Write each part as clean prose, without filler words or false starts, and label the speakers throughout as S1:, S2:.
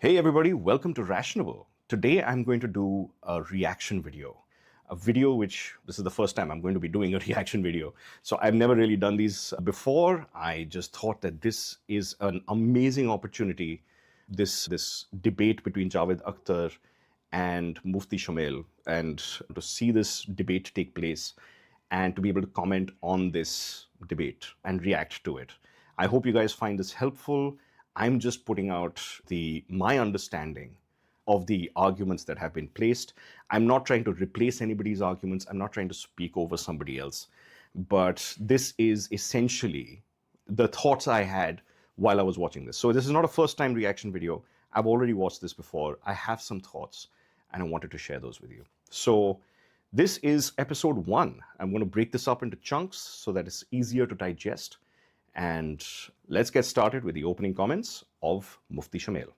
S1: Hey everybody, welcome to Rationable. Today I'm going to do a reaction video. A video which, this is the first time I'm going to be doing a reaction video. So I've never really done these before. I just thought that this is an amazing opportunity. This debate between Javed Akhtar and Mufti Shamail, and to see this debate take place and to be able to comment on this debate and react to it. I hope you guys find this helpful. I'm just putting out my understanding of the arguments that have been placed. I'm not trying to replace anybody's arguments. I'm not trying to speak over somebody else. But this is essentially the thoughts I had while I was watching this. So this is not a first-time reaction video. I've already watched this before. I have some thoughts, and I wanted to share those with you. So this is episode 1. I'm going to break this up into chunks so that it's easier to digest. And let's get started with the opening comments of Mufti Shamail.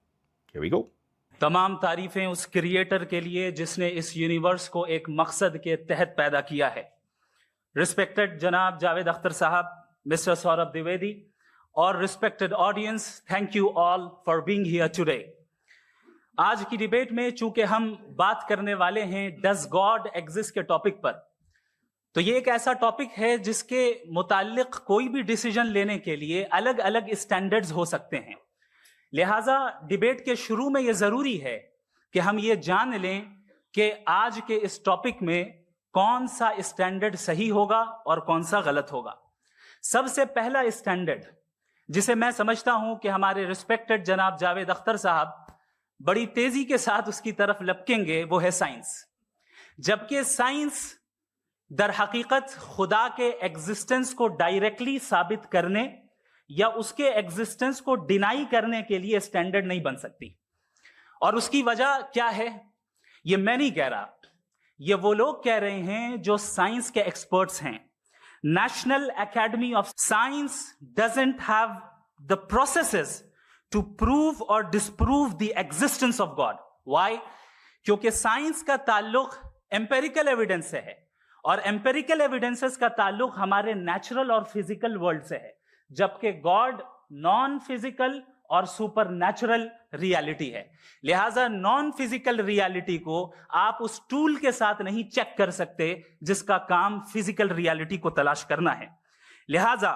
S1: Here we go.
S2: तमाम तारीफें उस creator के लिए जिसने इस universe को एक मकसद के तहत पैदा किया है। रिस्पेक्टेड जनाब जावेद अख्तर साहब, मिस्टर सौरभ द्विवेदी और respected audience, thank you all for being here today. आज की डिबेट में चूंकि हम बात करने वाले हैं डज गॉड एग्जिस्ट के टॉपिक पर, तो ये एक ऐसा टॉपिक है जिसके मुताल्लिक कोई भी डिसीजन लेने के लिए अलग अलग स्टैंडर्ड्स हो सकते हैं। लिहाजा डिबेट के शुरू में ये जरूरी है कि हम ये जान लें कि आज के इस टॉपिक में कौन सा स्टैंडर्ड सही होगा और कौन सा गलत होगा। सबसे पहला स्टैंडर्ड जिसे मैं समझता हूं कि हमारे रिस्पेक्टेड जनाब जावेद अख्तर साहब बड़ी तेजी के साथ उसकी तरफ लपकेंगे, वो है साइंस। जबकि साइंस दर हकीकत खुदा के एग्जिस्टेंस को डायरेक्टली साबित करने या उसके एग्जिस्टेंस को डिनाई करने के लिए स्टैंडर्ड नहीं बन सकती। और उसकी वजह क्या है, ये मैं नहीं कह रहा, ये वो लोग कह रहे हैं जो साइंस के एक्सपर्ट्स हैं। National academy of science doesn't have the processes to prove और disprove the existence of God. Why? क्योंकि साइंस का ताल्लुक एम्पेरिकल एविडेंस से है और एम्पेरिकल एविडेंसेस का ताल्लुक हमारे नेचुरल और फिजिकल वर्ल्ड से है, जबकि गॉड नॉन फिजिकल और सुपर नेचुरल रियलिटी है। लिहाजा नॉन फिजिकल रियलिटी को आप उस टूल के साथ नहीं चेक कर सकते जिसका काम फिजिकल रियलिटी को तलाश करना है। लिहाजा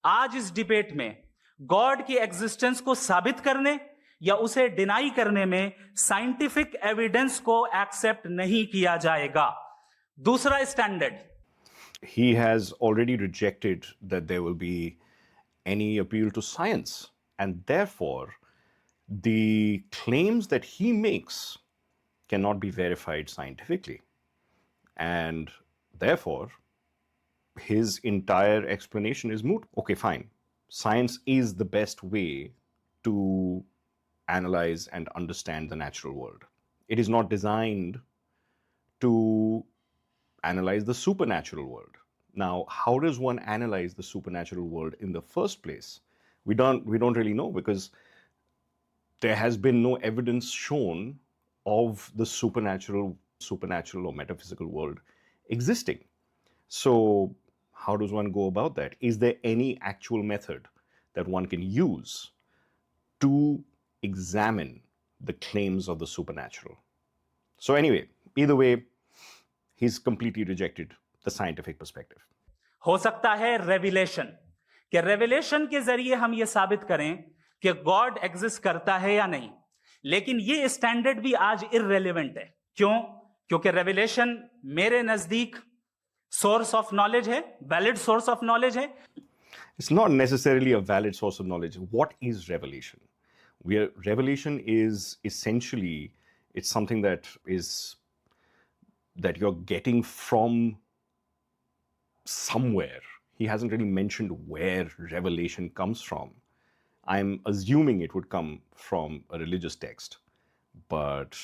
S2: आज इस डिबेट में गॉड की एग्जिस्टेंस को साबित करने या उसे डिनाई करने में साइंटिफिक एविडेंस को एक्सेप्ट नहीं किया जाएगा। दूसरा standard,
S1: He has already rejected that there will be any appeal to science, and therefore the claims that he makes cannot be verified scientifically, and therefore his entire explanation is moot. Okay, fine. Science is the best way to analyze and understand the natural world. It is not designed to analyze the supernatural world. Now, how does one analyze the supernatural world in the first place? We don't really know, because there has been no evidence shown of the supernatural or metaphysical world existing. So how does one go about that? Is there any actual method that one can use to examine the claims of the supernatural? So anyway, either way, he's completely rejected the scientific perspective.
S2: हो सकता है revelation, कि revelation के जरिए हम ये साबित करें कि गॉड एग्जिस्ट करता है या नहीं, लेकिन ये स्टैंडर्ड भी आज इररेलेवेंट है। क्यों? क्योंकि रेविलेशन मेरे नजदीक सोर्स ऑफ नॉलेज है, वैलिड सोर्स ऑफ नॉलेज है।
S1: It's not necessarily a valid source of knowledge. What is revelation? Revelation is essentially, it's something that you're getting from somewhere. He hasn't really mentioned where revelation comes from. I'm assuming it would come from a religious text. But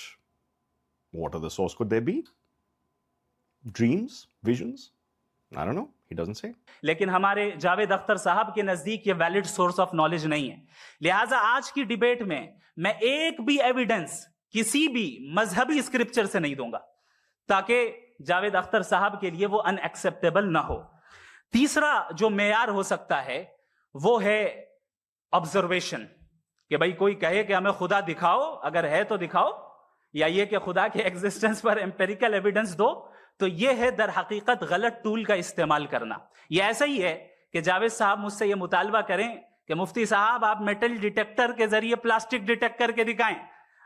S1: what other source could there be? Dreams? Visions? I don't know. He doesn't say.
S2: लेकिन हमारे जावेद अख्तर साहब के नजदीक ये valid source of knowledge नहीं है। लिहाजा आज की डिबेट में मैं एक भी एविडेंस किसी भी मजहबी स्क्रिप्चर से नहीं दूंगा, ताकि जावेद अख्तर साहब के लिए वो अनएक्सेप्टेबल ना हो। तीसरा जो मेयार हो सकता है वो है ऑब्जर्वेशन, کہ بھائی کوئی کہے کہ ہمیں خدا دکھاؤ, اگر ہے تو دکھاؤ, یا یہ کہ خدا کے ایگزسٹنس پر امپیریکل ایویڈنس دو, تو یہ ہے در حقیقت غلط ٹول کا استعمال کرنا. یہ ایسا ہی ہے کہ جاوید صاحب مجھ سے یہ مطالبہ کریں کہ مفتی صاحب آپ میٹل ڈیٹیکٹر کے ذریعے پلاسٹک ڈیٹیکٹ کر کے دکھائیں.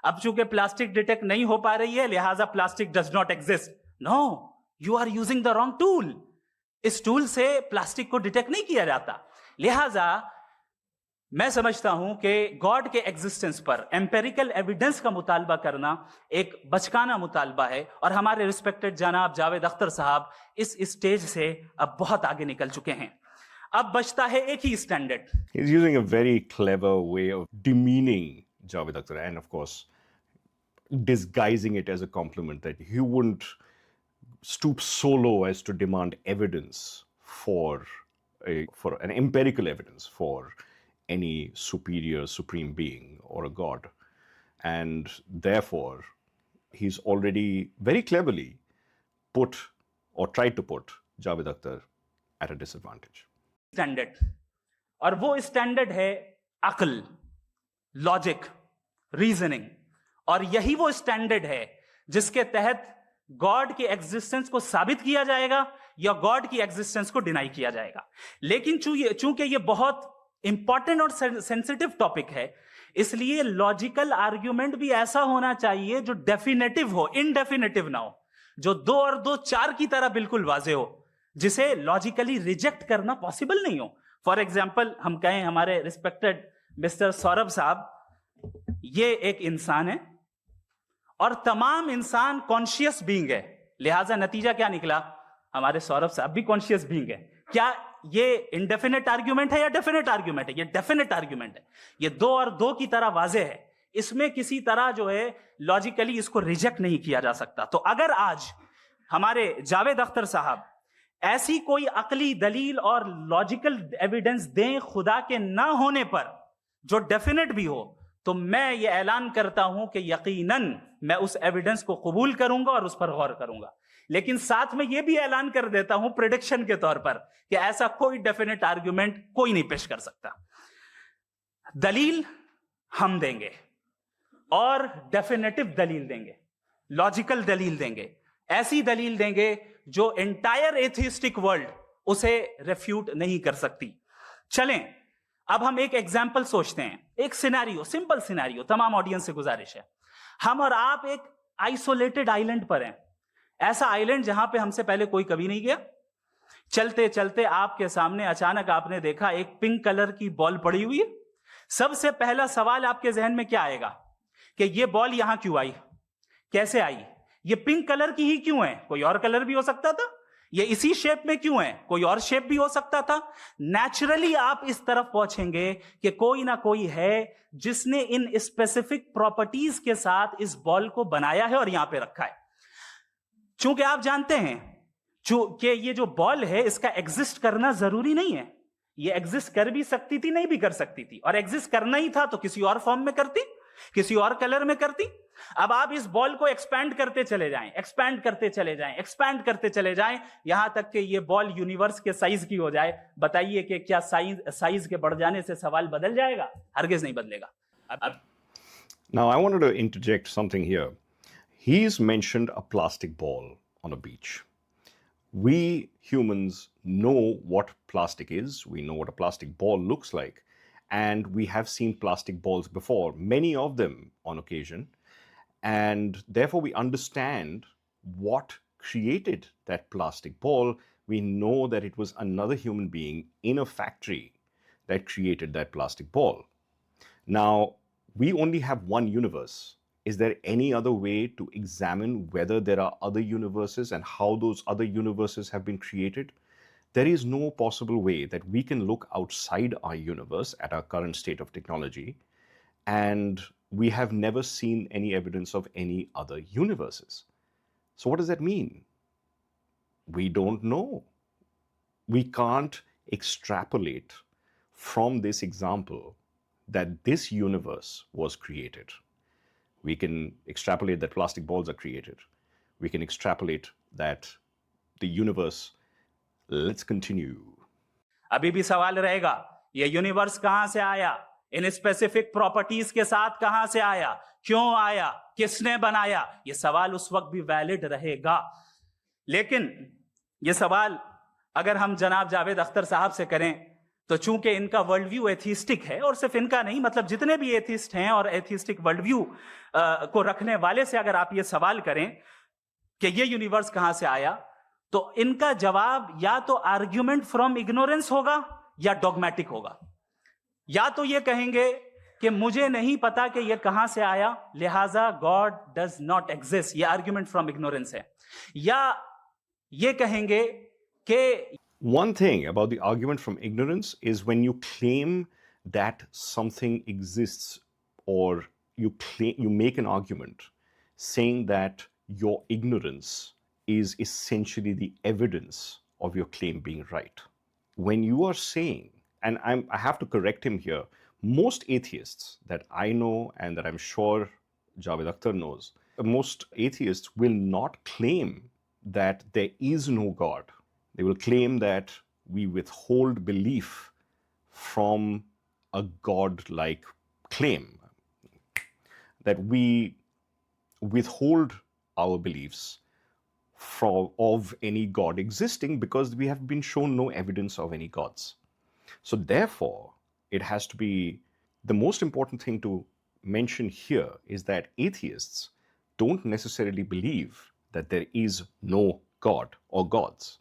S2: اب چونکہ پلاسٹک ڈیٹیکٹ نہیں ہو پا رہی ہے لہٰذا plastic does not exist. No, you are using the wrong tool. اس ٹول سے پلاسٹک کو ڈیٹیکٹ نہیں کیا جاتا. لہٰذا میں سمجھتا ہوں کہ گاڈ کے ایگزسٹنس پر امپیریکل ایویڈنس کا مطالبہ کرنا ایک بچکانہ مطالبہ ہے, اور ہمارے ریسپیکٹڈ جناب جاوید اختر صاحب اس اسٹیج سے اب بہت آگے نکل چکے ہیں. اب بچتا ہے ایک ہی standard.
S1: He's using a very clever way of demeaning Javed Akhtar and, of course, disguising it as a compliment, that he wouldn't stoop so low as to demand evidence for an empirical evidence for any superior, supreme being or a god. And therefore, he's already very cleverly put or tried to put Javed Akhtar at a disadvantage.
S2: Standard, اور وہ standard ہے عقل, logic, reasoning. اور یہی وہ standard ہے جس کے تحت گاڈ کی ایگزسٹنس کو ثابت کیا جائے گا یا گاڈ کی ایگزسٹنس کو ڈینائی کیا جائے گا. لیکن چونکہ یہ بہت امپورٹنٹ اور سینسٹیو ٹاپک ہے, اس لیے لاجیکل آرگیومنٹ بھی ایسا ہونا چاہیے جو ڈیفینیٹو ہو, انڈیفینیٹو نہ ہو, جو 2 اور 2 4 کی طرح بالکل واضح ہو, جسے لاجیکلی ریجیکٹ کرنا پاسبل نہیں ہو. فار ایگزامپل ہم کہیں ہمارے ریسپیکٹڈ مسٹر سوربھ صاحب یہ ایک انسان ہے اور تمام انسان کانشیس بینگ ہے, لہٰذا نتیجہ کیا نکلا, ہمارے سوربھ صاحب بھی کانشیس بینگ ہے. کیا یہ انڈیفینٹ آرگیومنٹ ہے یا ڈیفینٹ آرگیومنٹ ہے؟ یہ ڈیفینٹ آرگیومنٹ ہے. یہ 2 اور 2 کی طرح واضح ہے, اس میں کسی طرح جو ہے لاجیکلی اس کو ریجیکٹ نہیں کیا جا سکتا. تو اگر آج ہمارے جاوید اختر صاحب ایسی کوئی عقلی دلیل اور لاجیکل ایویڈنس دیں خدا کے نہ ہونے پر جو ڈیفینٹ بھی ہو, تو میں یہ اعلان کرتا ہوں کہ یقیناً میں اس ایویڈنس کو قبول کروں گا اور اس پر غور کروں گا. لیکن ساتھ میں یہ بھی اعلان کر دیتا ہوں پریڈکشن کے طور پر کہ ایسا کوئی ڈیفینٹ آرگیومنٹ کوئی نہیں پیش کر سکتا. دلیل ہم دیں گے اور ڈیفینیٹو دلیل دیں گے, لاجیکل دلیل دیں گے, ایسی دلیل دیں گے جو انٹائر ایتھیسٹک ورلڈ اسے ریفیوٹ نہیں کر سکتی. چلیں اب ہم ایک ایگزامپل سوچتے ہیں, ایک سینیریو, سمپل سینیریو, تمام آڈینس سے گزارش ہے, ہم اور آپ ایک آئسولیٹڈ آئیلینڈ پر ہیں, ایسا آئیلینڈ جہاں پہ ہم سے پہلے کوئی کبھی نہیں گیا. چلتے چلتے آپ کے سامنے اچانک آپ نے دیکھا ایک پنک کلر کی بال پڑی ہوئی ہے. سب سے پہلا سوال آپ کے ذہن میں کیا آئے گا کہ یہ بال یہاں کیوں آئی, کیسے آئی, یہ پنک کلر کی ہی کیوں ہے, کوئی اور کلر بھی ہو سکتا تھا, یہ اسی شیپ میں کیوں ہے, کوئی اور شیپ بھی ہو سکتا تھا. نیچرلی آپ اس طرف پہنچیں گے کہ کوئی نہ کوئی ہے جس نے ان اسپیسیفک پراپرٹیز کے ساتھ اس بال کو بنایا ہے اور یہاں پہ رکھا ہے. چونکہ آپ جانتے ہیں کہ یہ جو بال ہے اس کا ایگزسٹ کرنا ضروری نہیں ہے, یہ ایگزسٹ کر بھی سکتی تھی, نہیں بھی کر سکتی تھی, اور ایگزسٹ کرنا ہی تھا تو کسی اور فارم میں کرتی, کسی اور کلر میں کرتی. اب آپ اس بال کو ایکسپینڈ کرتے چلے جائیں, ایکسپینڈ کرتے چلے جائیں, ایکسپینڈ کرتے چلے جائیں, یہاں تک کہ یہ بال یونیورس کے سائز کی ہو جائے. بتائیے کہ کیا سائز کے بڑھ جانے سے سوال بدل جائے گا؟ ہرگز نہیں بدلے گا.
S1: Now, I wanted to interject something here. He's mentioned a plastic ball on a beach. We humans know what plastic is. We know what a plastic ball looks like. And we have seen plastic balls before, many of them on occasion. And therefore, we understand what created that plastic ball. We know that it was another human being in a factory that created that plastic ball. Now, we only have one universe. Is there any other way to examine whether there are other universes and how those other universes have been created? There is no possible way that we can look outside our universe at our current state of technology, and we have never seen any evidence of any other universes. So what does that mean? We don't know. We can't extrapolate from this example that this universe was created. We can extrapolate that plastic balls are created. We can extrapolate that the universe. Let's continue.
S2: ابھی بھی سوال رہے گا, یہ universe کہاں سے آیا, in specific properties کے ساتھ کہاں سے آیا, کیوں آیا, کس نے بنایا, یہ سوال اس وقت بھی ویلڈ رہے گا. لیکن یہ سوال اگر ہم جناب جاوید اختر صاحب سے کریں تو چونکہ ان کا ورلڈ ویو ایتھیسٹک ہے, اور صرف ان کا نہیں, مطلب جتنے بھی ایتھیسٹ ہیں اور ایتھیسٹک ورلڈ ویو کو رکھنے والے سے اگر آپ یہ سوال کریں کہ یہ یونیورس کہاں سے آیا, تو ان کا جواب یا تو آرگیومنٹ فرام اگنورینس ہوگا یا ڈوگمیٹک ہوگا. یا تو یہ کہیں گے کہ مجھے نہیں پتا کہ یہ کہاں سے آیا, لہذا گاڈ ڈز ناٹ ایگزسٹ, یہ آرگیومنٹ فرام اگنورینس ہے. یا یہ کہیں گے کہ
S1: One thing about the argument from ignorance is when you claim that something exists, or you make an argument saying that your ignorance is essentially the evidence of your claim being right. When you are saying, and I have to correct him here, most atheists that I know and that I'm sure Javed Akhtar knows, most atheists will not claim that there is no God. They will claim that we withhold belief from a God-like claim, that we withhold our beliefs of any God existing because we have been shown no evidence of any gods. So therefore, it has to be, the most important thing to mention here is that atheists don't necessarily believe that there is no God or gods.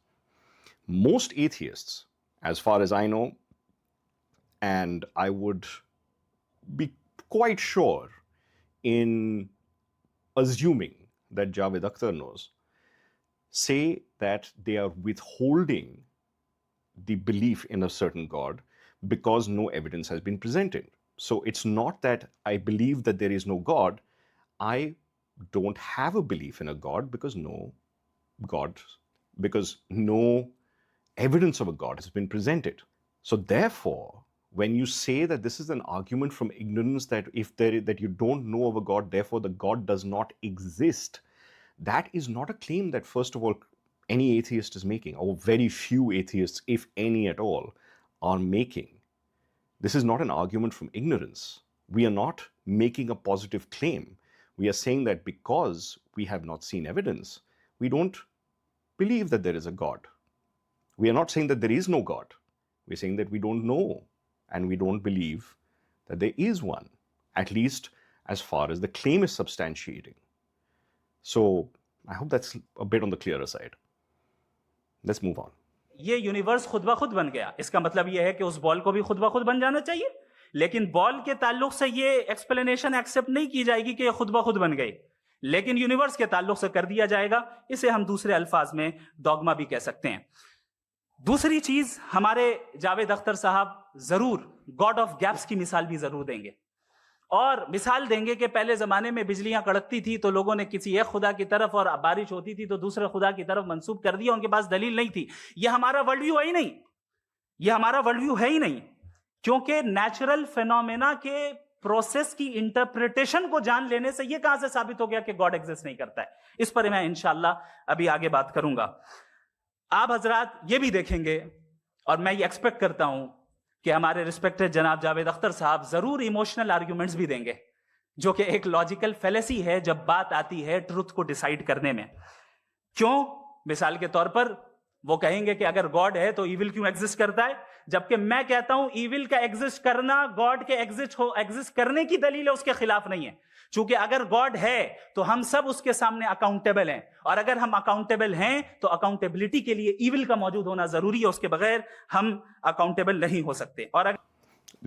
S1: Most atheists, as far as I know, and I would be quite sure in assuming that Javed Akhtar knows, say that they are withholding the belief in a certain God because no evidence has been presented. So it's not that I believe that there is no God. I don't have a belief in a God because no evidence of a God has been presented. So therefore, when you say that this is an argument from ignorance, that that you don't know of a God, therefore the God does not exist, that is not a claim that, first of all, any atheist is making, or very few atheists, if any at all, are making. This is not an argument from ignorance. We are not making a positive claim. We are saying that because we have not seen evidence, we don't believe that there is a God. We are not saying that there is no God. We're saying that we don't know and we don't believe that there is one, at least as far as the claim is substantiating. So I hope that's a bit on the clearer side. Let's move on.
S2: یہ universe خود بخود بن گیا, اس کا مطلب یہ ہے کہ اس بال کو بھی خود بخود بن جانا چاہیے, لیکن بال کے تعلق سے یہ ایکسپلینیشن ایکسپٹ نہیں کی جائے گی کہ یہ خود بخود بن گئی, لیکن یونیورس کے تعلق سے کر دیا جائے گا. اسے ہم دوسرے الفاظ میں ڈوگما بھی کہہ سکتے ہیں. دوسری چیز, ہمارے جاوید اختر صاحب ضرور گاڈ آف گیپس کی مثال بھی ضرور دیں گے, اور مثال دیں گے کہ پہلے زمانے میں بجلیاں کڑکتی تھی تو لوگوں نے کسی ایک خدا کی طرف, اور بارش ہوتی تھی تو دوسرے خدا کی طرف منسوب کر دیا, ان کے پاس دلیل نہیں تھی. یہ ہمارا ورلڈ ویو ہے ہی نہیں, یہ ہمارا ورلڈ ویو ہے ہی نہیں, کیونکہ نیچرل فینومینا کے پروسیس کی انٹرپریٹیشن کو جان لینے سے یہ کہاں سے ثابت ہو گیا کہ گاڈ ایگزسٹ نہیں کرتا ہے. اس پر میں انشاءاللہ ابھی آگے بات کروں گا. آپ حضرات یہ بھی دیکھیں گے, اور میں یہ ایکسپیکٹ کرتا ہوں کہ ہمارے ریسپیکٹڈ جناب جاوید اختر صاحب ضرور ایموشنل آرگیومنٹس بھی دیں گے, جو کہ ایک لاجیکل فیلیسی ہے جب بات آتی ہے ٹروتھ کو ڈیسائیڈ کرنے میں. کیوں؟ مثال کے طور پر وہ کہیں گے کہ اگر گاڈ ہے تو ایول کیوں ایگزسٹ کرتا ہے, جبکہ میں کہتا ہوں ایول کا ایگزسٹ کرنا گاڈ کے ایگزسٹ کرنے کی دلیل ہے, اس کے خلاف نہیں ہے. چونکہ اگر گاڈ ہے تو ہم سب اس کے سامنے اکاؤنٹیبل ہیں, اور اگر ہم اکاؤنٹیبل ہیں تو اکاؤنٹیبلٹی کے لیے ایول کا موجود ہونا ضروری ہے, اس کے بغیر ہم اکاؤنٹیبل نہیں ہو سکتے. اور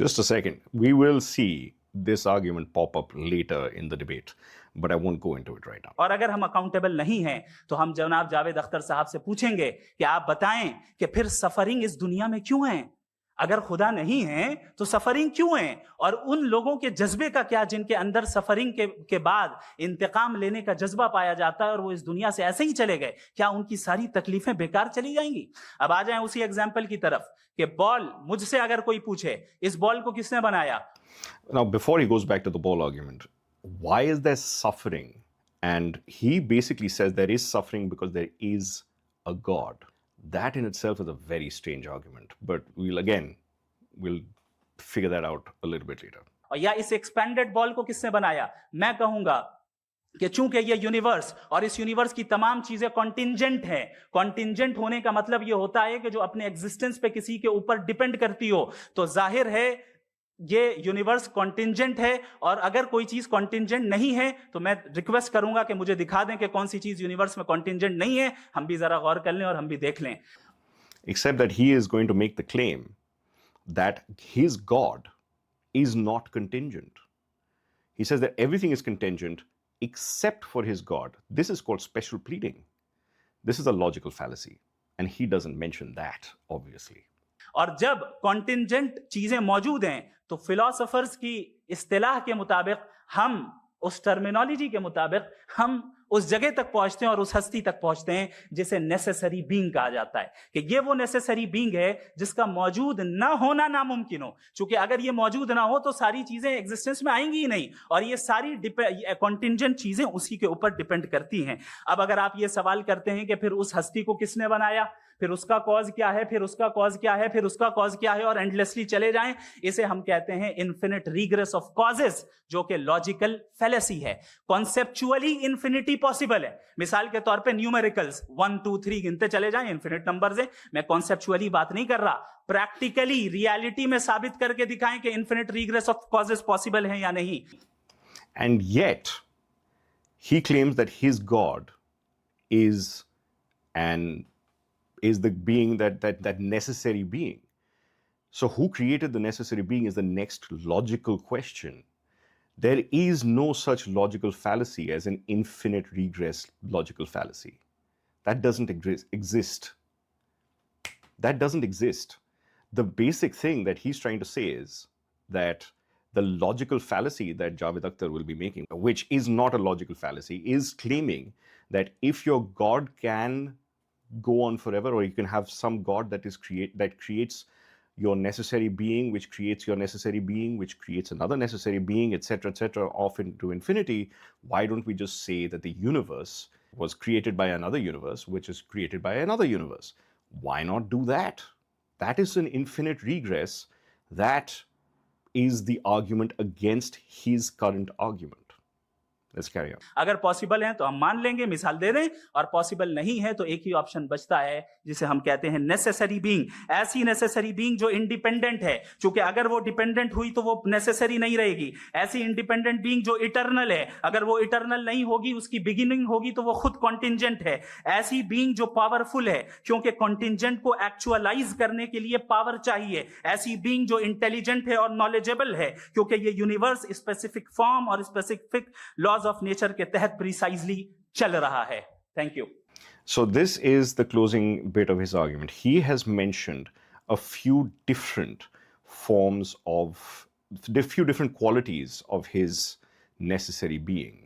S1: Just a second, we will see this argument pop up later in the debate, but I won't go into it right now.
S2: اور اگر ہم اکاؤنٹیبل نہیں ہیں تو ہم جناب جاوید اختر صاحب سے پوچھیں گے کہ آپ بتائیں کہ پھر سفرنگ اس دنیا میں کیوں ہیں؟ اگر خدا نہیں ہے تو سفرنگ کیوں ہیں؟ اور ان لوگوں کے جذبے کا کیا جن کے اندر سفرنگ کے بعد انتقام لینے کا جذبہ پایا جاتا ہے اور وہ اس دنیا سے ایسے ہی چلے گئے؟ کیا ان کی ساری تکلیفیں بیکار چلی جائیں گی؟ اب آ جائیں اسی ایگزامپل کی طرف کہ بال, مجھ سے اگر کوئی پوچھے اس بال کو کس نے بنایا.
S1: Now, before he goes back to the ball argument, why is there suffering? And he basically says there is suffering because there is a God. That in itself is a very strange argument. But we'll figure that out a little bit later.
S2: और या इस expanded ball को किसने बनाया? मैं कहूंगा कि चूंकि ये यूनिवर्स और इस यूनिवर्स की तमाम चीजें कॉन्टिंजेंट हैं, कॉन्टिंजेंट होने का मतलब ये होता है कि जो अपने एग्जिस्टेंस पे किसी के ऊपर डिपेंड करती हो, तो जाहिर है ये यूनिवर्स कॉन्टिंजेंट है। और अगर कोई चीज कॉन्टिंजेंट नहीं है तो मैं रिक्वेस्ट करूंगा कि मुझे दिखा दें कि कौन सी चीज यूनिवर्स में कॉन्टिंजेंट नहीं है, हम भी जरा गौर कर लें और हम भी देख लें।
S1: Except that he is going to make the claim that his God is not contingent. He says that everything is contingent except for his God. This is called special pleading. This is a logical fallacy, and he doesn't mention that, obviously.
S2: और जब contingent चीजें मौजूद हैं तो philosophers की इस्तिलाह के मुताबिक, हम उस टर्मिनोलॉजी के मुताबिक, हम उस जगह तक पहुंचते हैं और उस हस्ती तक पहुंचते हैं जिसे नेसेसरी बीइंग कहा जाता है, कि ये वो नेसेसरी बीइंग है जिसका मौजूद ना होना नामुमकिन हो। क्योंकि अगर ये मौजूद ना हो तो सारी चीजें एग्जिस्टेंस में आएंगी ही नहीं, और ये सारी कॉन्टिंजेंट चीजें उसी के ऊपर डिपेंड करती हैं। अब अगर आप ये सवाल करते हैं कि फिर उस हस्ती को किसने बनाया, फिर उसका कॉज क्या है, फिर उसका कॉज क्या है, फिर उसका कॉज क्या है, और एंडलेसली चले जाएं, इसे हम कहते हैं इन्फिनिट रिग्रेस ऑफ कॉजेस, जो कि लॉजिकल फैलेसी है। कॉन्सेप्चुअली इंफिनिटी पॉसिबल है। मिसाल के तौर पे न्यूमेरिकल्स 1 2 3 गिनते चले जाएं, इन्फिनिट नंबर्स है। मैं कॉन्सेप्चुअली बात नहीं कर रहा, प्रैक्टिकली रियलिटी में साबित करके दिखाएं कि infinite regress of causes possible है या नहीं।
S1: And yet, he claims that his God is the being that necessary being. So who created the necessary being is the next logical question. There is no such logical fallacy as an infinite regress logical fallacy. That doesn't exist. That doesn't exist. The basic thing that he's trying to say is that the logical fallacy that Javed Akhtar will be making, which is not a logical fallacy, is claiming that if your God can go on forever, or you can have some God that creates your necessary being, which creates your necessary being, which creates another necessary being, etc., off into infinity, why don't we just say that the universe was created by another universe, which is created by another universe? Why not do that? That is an infinite regress. That is the argument against his current argument. Let's carry on.
S2: अगर possible है तो हम मान लेंगे, मिसाल दे दें, और possible नहीं है तो एक ही ऑप्शन बचता है जिसे हम कहते हैं नेसेसरी बीइंग। ऐसी नेसेसरी बीइंग जो इंडिपेंडेंट है, क्योंकि अगर वो डिपेंडेंट हुई तो वो नेसेसरी नहीं रहेगी। ऐसी इंडिपेंडेंट बीइंग जो इटर्नल है, अगर वो इटर्नल नहीं होगी, उसकी बिगिनिंग होगी, तो वो खुद कॉन्टिंजेंट है। ऐसी बीइंग जो पावरफुल है, क्योंकि कॉन्टिंजेंट को एक्चुअलाइज करने के लिए पावर चाहिए। ऐसी बीइंग जो इंटेलिजेंट है और नॉलेजेबल है, क्योंकि ये यूनिवर्स स्पेसिफिक फॉर्म और स्पेसिफिक लॉज ऑफ नेचर के तहत प्रिसाइजली चल रहा है। Thank you.
S1: So this is the closing bit of his argument. He has mentioned a few different forms of few different qualities of his necessary being.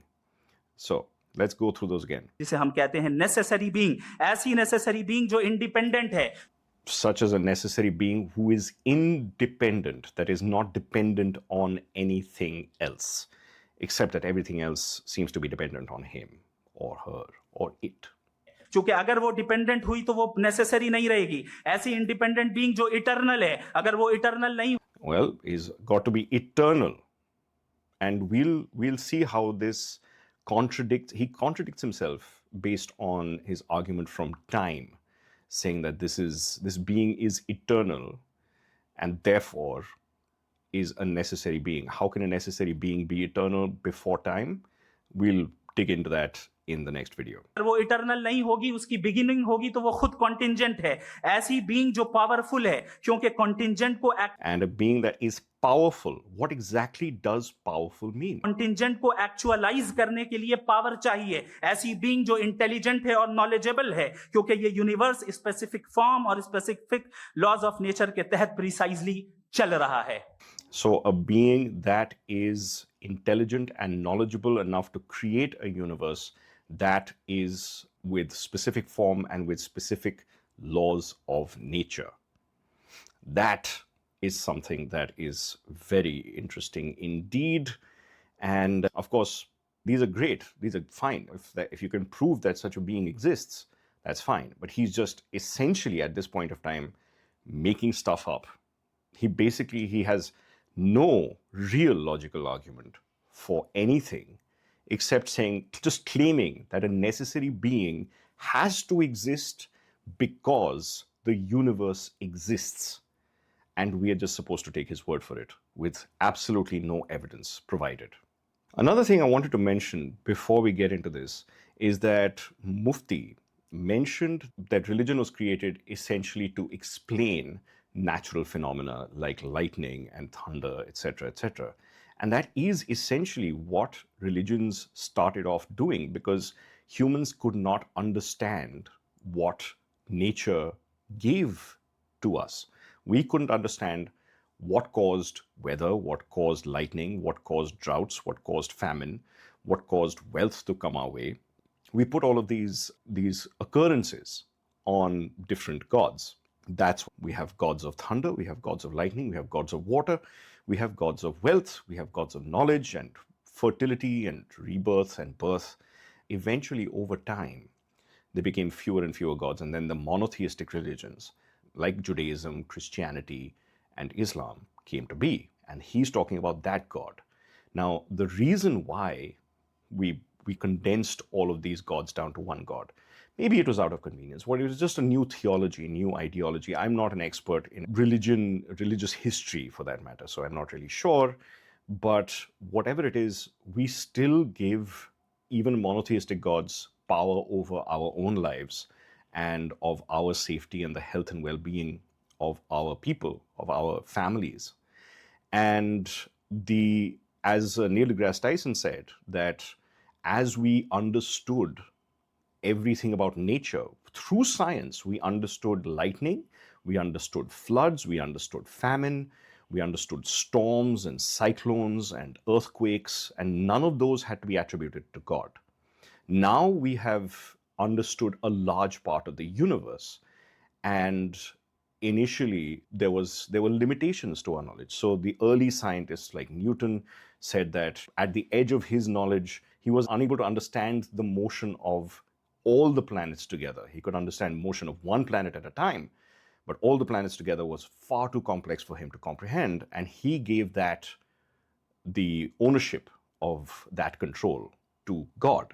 S1: So let's go through those again.
S2: जिसे हम कहते हैं necessary being, ऐसी necessary being जो independent है,
S1: such as a necessary being who is independent, that is not dependent on anything else, except that everything else seems to be dependent on him or her or it.
S2: क्योंकि अगर वो dependent हुई तो वो necessary नहीं रहेगी। ऐसी independent being जो इटर्नल है, अगर वो इटर्नल नहीं,
S1: Well, he's got to be eternal, and we'll see how this he contradicts himself based on his argument from time, saying that this being is eternal and therefore is a necessary being. How can a necessary being be eternal before time? We'll dig into that in the next video.
S2: अगर वो eternal नहीं होगी, उसकी beginning होगी, तो वो खुद contingent है। ऐसी बीइंग जो पावरफुल है, क्योंकि कॉन्टिंजेंट को
S1: And a being that is powerful. What exactly does powerful mean?
S2: Contingent को एक्चुअलाइज करने के लिए पावर चाहिए। ऐसी बीइंग जो इंटेलिजेंट है और नॉलेजेबल है, क्योंकि ये यूनिवर्स स्पेसिफिक फॉर्म और स्पेसिफिक लॉज ऑफ नेचर के तहत प्रिसाइजली चल रहा है।
S1: So a being that is intelligent and knowledgeable enough to create a universe that is with specific form and with specific laws of nature. That is something that is very interesting indeed. And of course, these are great. These are fine. If you can prove that such a being exists, that's fine. But he's just essentially at this point of time making stuff up. He has no real logical argument for anything except saying, just claiming that a necessary being has to exist because the universe exists. And we are just supposed to take his word for it with absolutely no evidence provided. Another thing I wanted to mention before we get into this is that Mufti mentioned that religion was created essentially to explain natural phenomena like lightning and thunder, etc., etc. And that is essentially what religions started off doing, because humans could not understand what nature gave to us. We couldn't understand what caused weather, what caused lightning, what caused droughts, what caused famine, what caused wealth to come our way. We put all of these occurrences on different gods. That's we have gods of thunder, we have gods of lightning, we have gods of water, we have gods of wealth, we have gods of knowledge and fertility and rebirth and birth. Eventually, over time, there became fewer and fewer gods, and then the monotheistic religions like Judaism, Christianity, and Islam came to be. And he's talking about that God. Now, the reason why we condensed all of these gods down to one God, maybe it was out of convenience, or it was just a new theology, new ideology. I'm not an expert in religion, religious history for that matter, so I'm not really sure. But whatever it is, we still give even monotheistic gods power over our own lives and of our safety and the health and well-being of our people, of our families. And the as Neil deGrasse Tyson said, that as we understood everything about nature through science, we understood lightning, we understood floods, we understood famine, we understood storms and cyclones and earthquakes, and none of those had to be attributed to God. Now we have understood a large part of the universe, and initially there were limitations to our knowledge. So the early scientists like Newton said that at the edge of his knowledge, he was unable to understand the motion of all the planets together. He could understand motion of one planet at a time, but all the planets together was far too complex for him to comprehend, and he gave that the ownership of that control to God.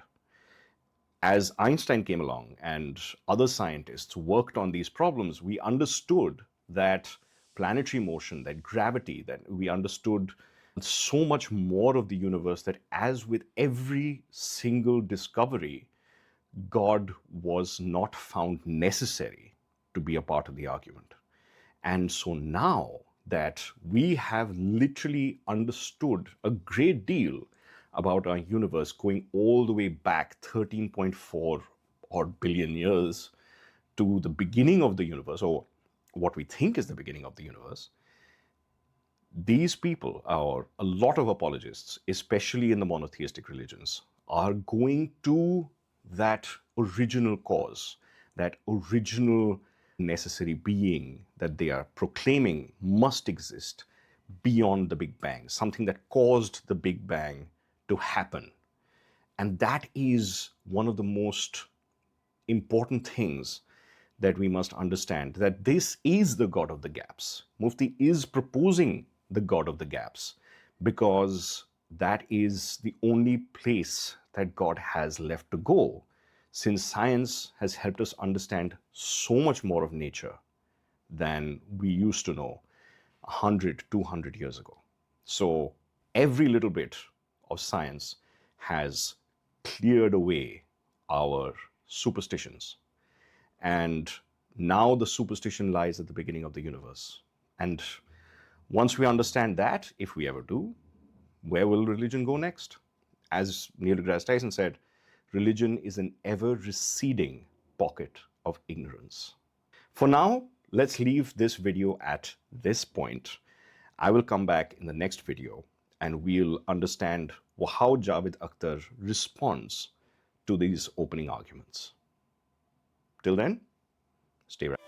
S1: As Einstein came along and other scientists worked on these problems, we understood that planetary motion, that gravity, that we understood so much more of the universe, that as with every single discovery, God was not found necessary to be a part of the argument. And so now that we have literally understood a great deal about our universe going all the way back 13.4 odd billion years to the beginning of the universe, or what we think is the beginning of the universe, these people, or a lot of apologists, especially in the monotheistic religions, are going to that original cause, that original necessary being that they are proclaiming must exist beyond the Big Bang, something that caused the Big Bang to happen. And that is one of the most important things that we must understand, that this is the God of the gaps. Mufti is proposing the God of the gaps because that is the only place that God has left to go, since science has helped us understand so much more of nature than we used to know 100, 200 years ago. So every little bit of science has cleared away our superstitions. And now the superstition lies at the beginning of the universe. And once we understand that, if we ever do, where will religion go next? As Neil deGrasse Tyson said, religion is an ever receding pocket of ignorance. For now, let's leave this video at this point. I will come back in the next video and we'll understand how Javed Akhtar responds to these opening arguments. Till then, stay right.